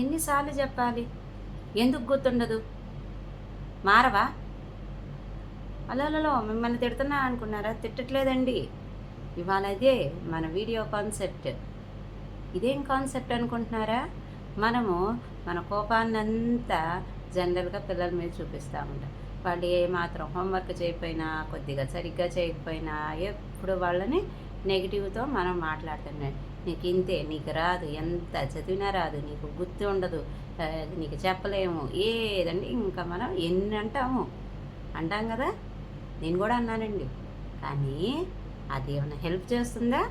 ఎన్నిసార్లు చెప్పాలి? ఎందుకు గుర్తుండదు? మారవా? అలలో మిమ్మల్ని తిడుతున్నా అనుకున్నారా? తిట్టట్లేదండి. ఇవాళ అదే మన వీడియో కాన్సెప్ట్. ఇదేం కాన్సెప్ట్ అనుకుంటున్నారా? మనము మన కోపాన్నంతా జనరల్గా పిల్లల మీద చూపిస్తూ ఉంటాం. వాళ్ళు ఏమాత్రం హోంవర్క్ చేయకపోయినా, కొద్దిగా సరిగ్గా చేయకపోయినా ఎప్పుడు వాళ్ళని నెగిటివ్తో మనం మాట్లాడుతున్నాం. నీకు ఇంతే, నీకు రాదు, ఎంత చదివినా రాదు, నీకు గుర్తు ఉండదు, నీకు చెప్పలేము, ఏదండి ఇంకా మనం ఎన్ని అంటాం కదా. నేను కూడా అన్నానండి. కానీ అది ఏమైనా హెల్ప్ చేస్తుందా?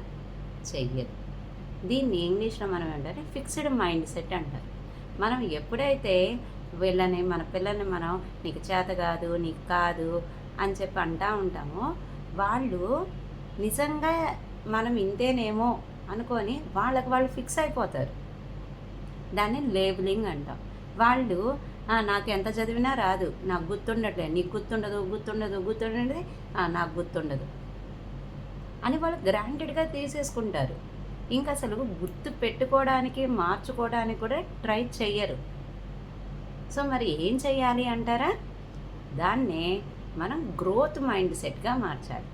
చెయ్యదు. దీన్ని ఇంగ్లీష్లో మనం ఏంటంటే ఫిక్స్డ్ మైండ్ సెట్ అంటారు. మనం ఎప్పుడైతే మన పిల్లల్ని మనం నీకు చేత కాదు, నీకు కాదు అని చెప్పి అంటూ ఉంటామో, వాళ్ళు నిజంగా మనం ఇంతేనేమో అనుకొని వాళ్ళు ఫిక్స్ అయిపోతారు. దాన్ని లేబులింగ్ అంటాం. వాళ్ళు నాకు ఎంత చదివినా రాదు, నాకు గుర్తుండట్లేదు, నీకు గుర్తుండదు నాకు గుర్తుండదు అని వాళ్ళు గ్రాంటెడ్గా తీసేసుకుంటారు. ఇంకా అసలు గుర్తు పెట్టుకోవడానికి, మార్చుకోవడానికి కూడా ట్రై చెయ్యరు. సో మరి ఏం చెయ్యాలి అంటారా? దాన్నే మనం గ్రోత్ మైండ్ సెట్గా మార్చాలి.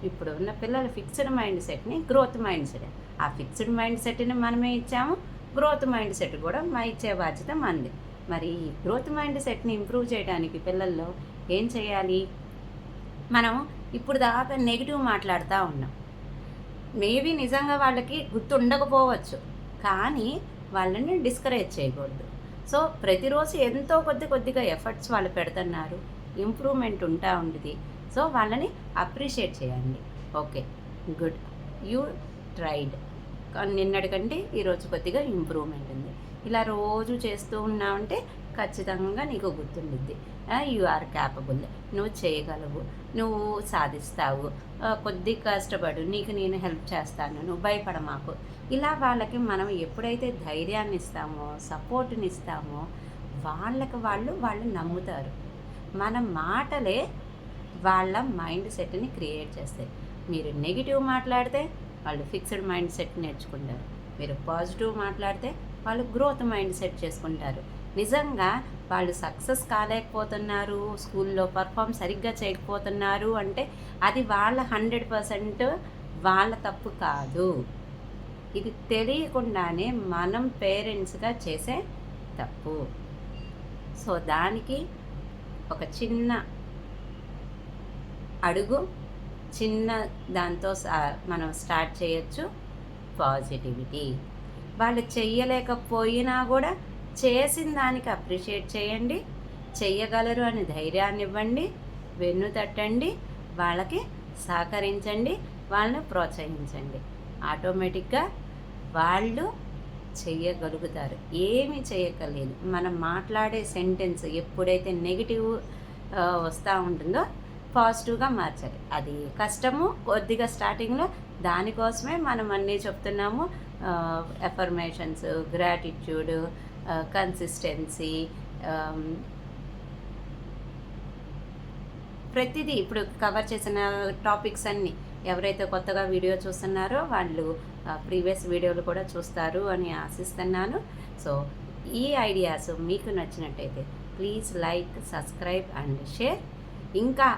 ఇప్పుడు ఉన్న పిల్లల ఫిక్స్డ్ మైండ్ సెట్ని గ్రోత్ మైండ్ సెట్. ఆ ఫిక్స్డ్ మైండ్ సెట్ని మనమే ఇచ్చాము, గ్రోత్ మైండ్ సెట్ కూడా ఇచ్చే బాధ్యత మనది. మరి ఈ గ్రోత్ మైండ్ సెట్ని ఇంప్రూవ్ చేయడానికి పిల్లల్లో ఏం చేయాలి? మనం ఇప్పుడు దాకా నెగిటివ్ మాట్లాడుతూ ఉన్నాం. మేబీ నిజంగా వాళ్ళకి గుర్తు ఉండకపోవచ్చు, కానీ వాళ్ళని డిస్కరేజ్ చేయకూడదు. సో ప్రతిరోజు ఎంతో కొద్దిగా ఎఫర్ట్స్ వాళ్ళు పెడుతున్నారు, ఇంప్రూవ్మెంట్ ఉంటుంది. సో వాళ్ళని అప్రిషియేట్ చేయండి. ఓకే, గుడ్, యూ ట్రైడ్, నిన్నటికంటే ఈరోజు కొద్దిగా ఇంప్రూవ్మెంట్ ఉంది. ఇలా రోజు చేస్తూ ఉన్నావంటే ఖచ్చితంగా నీకు గుర్తుండిద్ది. యు ఆర్ క్యాపబుల్, నువ్వు చేయగలవు, నువ్వు సాధిస్తావు, కొద్దిగా కష్టపడు, నీకు నేను హెల్ప్ చేస్తాను, నువ్వు భయపడమాకు. ఇలా వాళ్ళకి మనం ఎప్పుడైతే ధైర్యాన్ని ఇస్తామో, సపోర్ట్ని ఇస్తామో, వాళ్ళు నమ్ముతారు. మన మాటలే వాళ్ళ మైండ్ సెట్ని క్రియేట్ చేస్తాయి. మీరు నెగిటివ్ మాట్లాడితే వాళ్ళు ఫిక్స్డ్ మైండ్ సెట్ నేర్చుకుంటారు. మీరు పాజిటివ్ మాట్లాడితే వాళ్ళు గ్రోత్ మైండ్ సెట్ చేసుకుంటారు. నిజంగా వాళ్ళు సక్సెస్ కాలేకపోతున్నారు, స్కూల్లో పర్ఫామ్ సరిగ్గా చేయకపోతున్నారు అంటే అది వాళ్ళ 100% వాళ్ళ తప్పు కాదు. ఇది తెలియకుండానే మనం పేరెంట్స్గా చేసే తప్పు. సో దానికి ఒక చిన్న అడుగు, చిన్న దాంతో మనం స్టార్ట్ చేయొచ్చు. పాజిటివిటీ. వాళ్ళు చెయ్యలేకపోయినా కూడా చేసిన దానికి అప్రిషియేట్ చేయండి, చెయ్యగలరు అని ధైర్యాన్ని ఇవ్వండి, వెన్ను తట్టండి, వాళ్ళకి సహకరించండి, వాళ్ళని ప్రోత్సహించండి. ఆటోమేటిక్గా వాళ్ళు చెయ్యగలుగుతారు. ఏమీ చేయక్కర్లేదు. మనం మాట్లాడే సెంటెన్స్ ఎప్పుడైతే నెగిటివ్ వస్తూ ఉంటుందో పాజిటివ్గా మార్చాలి. అది కష్టము కొద్దిగా స్టార్టింగ్లో. దానికోసమే మనం అన్నీ చెప్తున్నాము. ఎఫర్మేషన్స్, గ్రాటిట్యూడ్, కన్సిస్టెన్సీ, ప్రతిదీ ఇప్పుడు కవర్ చేసిన టాపిక్స్ అన్నీ ఎవరైతే కొత్తగా వీడియో చూస్తున్నారో వాళ్ళు ప్రీవియస్ వీడియోలు కూడా చూస్తారు అని ఆశిస్తున్నాను. సో ఈ ఐడియాస్ మీకు నచ్చినట్టయితే please like, subscribe and share. ఇంకా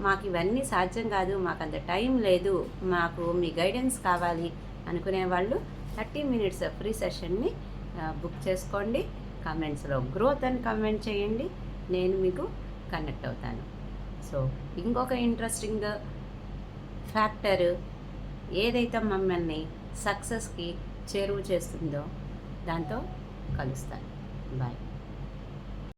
మాకు ఇవన్నీ సాధ్యం కాదు, మాకు అంత టైం లేదు, మాకు మీ గైడెన్స్ కావాలి అనుకునే వాళ్ళు 30 minutes ఫ్రీ సెషన్ని బుక్ చేసుకోండి. కామెంట్స్లో గ్రోత్ అని కామెంట్ చేయండి, నేను మీకు కనెక్ట్ అవుతాను. సో ఇంకొక ఇంట్రెస్టింగ్ ఫ్యాక్టర్ ఏదైతే మమ్మల్ని సక్సెస్కి చేరువ చేస్తుందో దాంతో కలుస్తాను. బాయ్.